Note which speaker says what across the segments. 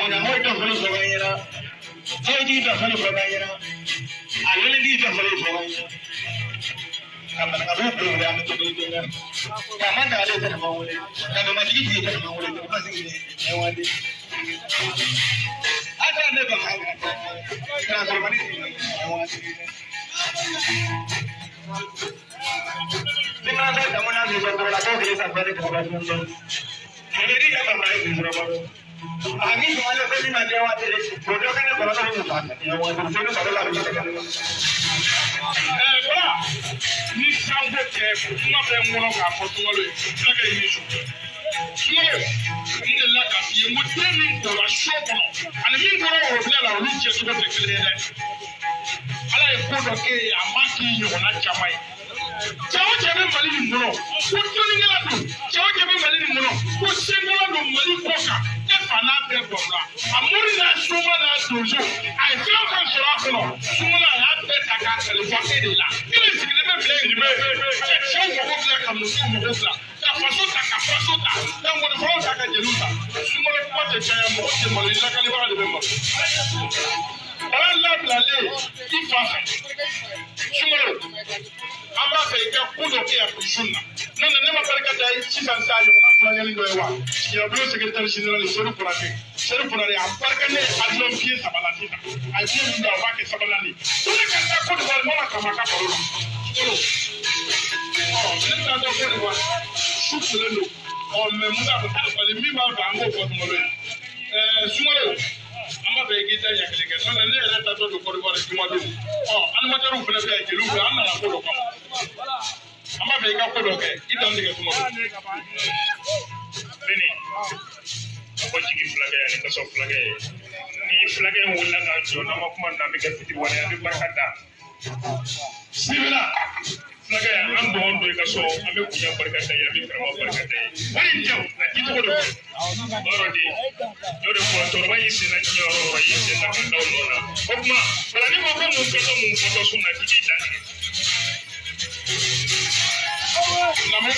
Speaker 1: ona mo to fulu so bayira sai di to fulu so bayira alele di to fulu so bayira kama na kabu program to do dinga kama da ale ta mawule kama ma di di ta mawule ko ba sigi ne wande ata ne ba ka kana so mani ne wande dinga da da mona ne ko la ko ke sa bare ko ba sun Jadi dia bermain di Surabaya. Lagi soalnya saya nak jawab jadi, bodoh kan yang berada di sana. Yang mau bersih baru lari ke sana. Bola, ni sampai ke, cuma pengen apa tu malu, lagi ini suka. Semua, ini lah kasi yang mungkin ni bola shock. Ane ni bola orang lah, ni just suka terkeliru. Alah yang bodoh ke, amaki yang nak camai. Jauh jauh Mali ni mono, kutu ni ngelak tu. Jauh jauh Mali ni mono, kutu ngelak tu Mali koka. Fana bɛ bɔnna a mori n'a suma n'a donso a ye fɛn fɛn sɔrɔ a kɔnɔ suma n'a y'a bɛɛ ta k'a kalifa e de la e de sigilen bɛ bila yen bɛ ka cɛw mago bila ka musow mago bila ka faso ta ka faso ta ka mɔnifɔlaw ta ka jeliw ta sumaworo kuma tɛ caya mɔgɔ tɛ malo i lakalibaga de bɛ malo ala labilalen i fa fɛ sumaworo an b'a fɛ i ka ko dɔ kɛ yan bi sun na n'o tɛ ne ma barika da sisan sa ɲɔgɔnna furakɛli dɔ ye wa Yablo secrétaire général Seydou Konate a barika ne avion pied saba la sisan a ye pied min don a b'a kɛ sabanan de ko ne ka taa Côte d'Ivoire mana kama ka baro la ne bɛna taa Côte d'Ivoire su kolen don mɛ mun b'a fɔ kali min b'a fɛ an k'o fɔ Sunkalo ye Sunkalo an b'a fɛ i k'i ta ɲɛ kelen kɛ n'o tɛ ne yɛrɛ taatɔ don Côte d'Ivoire juma don animateurs fana bɛ yan jeliw fɛ an nana ko dɔ kama an b'a fɛ i ka ko dɔ kɛ i dan tigɛ Sunkalo Bene, ko jigi fulakɛ ani kaso fulakɛ ni fulakɛ wulila ka jɔ n'a ma kuma na bɛ kɛ fitiriwale a bɛ barika da sibila fulakɛ an dɔgɔnin dɔ i ka so an bɛ kunya barika da ye an bɛ karamɔgɔ barika da ye wari in jɛw a ji tɔgɔ dɔ yɔrɔ de y'o de fɔ cɛkɔrɔba y'i sen na diɲɛ yɔrɔ o y'i sen na ka da o nɔ na o tuma wala ni ma ko mun fɛn dɔ mun fɔtɔ sun na k'i b'i dan tigɛ. Namu,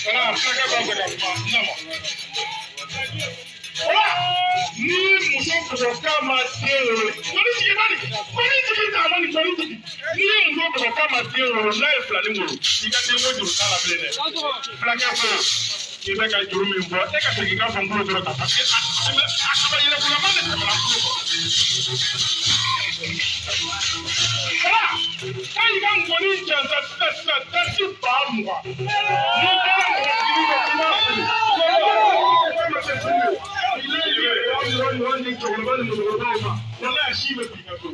Speaker 1: wala fulakɛ b'a fɛ ka kuma namu. Wala ni muso bɔgɔ k'a ma den wolo kɔni jigi bani kɔni jigi t'a ma ni kɔni jigi ni ye muso bɔgɔ k'a ma den wolo n'a ye filani wolo i ka den ko juru t'a la bilen dɛ fulakɛ ko i bɛ ka juru min bɔ e ka segin i ka fɔ n kulo dɔrɔn kan parce que a kaba yɛlɛkulama de tɛmɛna kulo kɔrɔ. Wala k'a y'i ka nkɔni jansa sisan dasi ba mugan n'i taara mɔgɔ sigi ka kuma fili ni cɛkɔrɔba ni musokɔrɔbaw ma wala a si bɛ bin ka to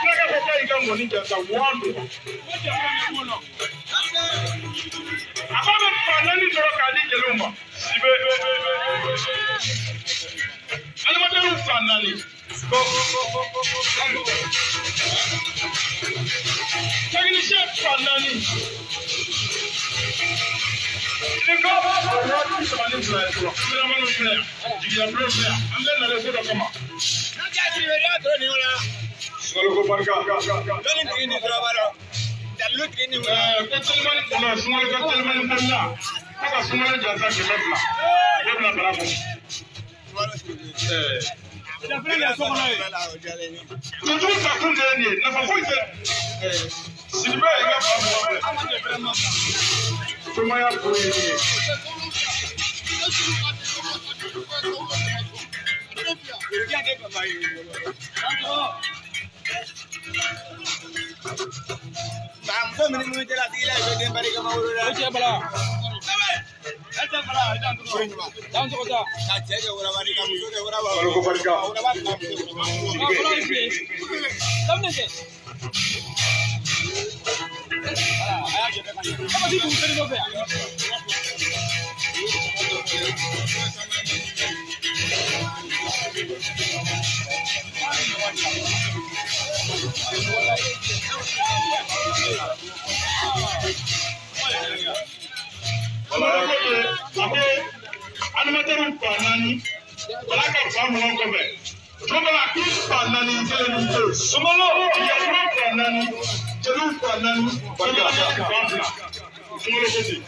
Speaker 1: fulakɛ ko k'a y'i ka nkɔni jansa waa mugan a k'a bɛ fan naani sɔrɔ k'a di jeliw ma sibe alimatɛriw fan naani technicien fan naani ni ko waati saba ni fila ye fɔlɔ filamanu filɛ yan jigiya bulon filɛ yan an bɛ nalen ko dɔ kama. Sunkalo ko barika. Dɔnni tigi ni Surabara dalu tigi ni ko telimani kɔnɔ Sunkalo ka telimani kɔnɔna ko ka Sunkalo jansa 200 o bila bara kɔnɔ. Tuntun takun de ye nin ye nafa foyi tɛ Sidibe i ka fa mɔgɔ filɛ somaya ko ye nin ye.
Speaker 2: Muso minnu tɛ la tigi la i bɛ den barika ma wolo la. O cɛ bala. Dan tɔgɔ ta. Ka cɛ kɛ wurabali ka muso kɛ wuraba.
Speaker 1: Sunkalo ko barika.
Speaker 2: Daminɛ kɛ. A y'a jɛ ka ɲɛ. Kama ti dugu kelen nɔfɛ yan.
Speaker 1: Animateurs fan naani wala ka fa mugan kɔfɛ Jɔnbala k'i fan naani kelen ni deux Sunkalo Yafura fan naani jeliw fan naani barika fan fila Sunkalo ko ten.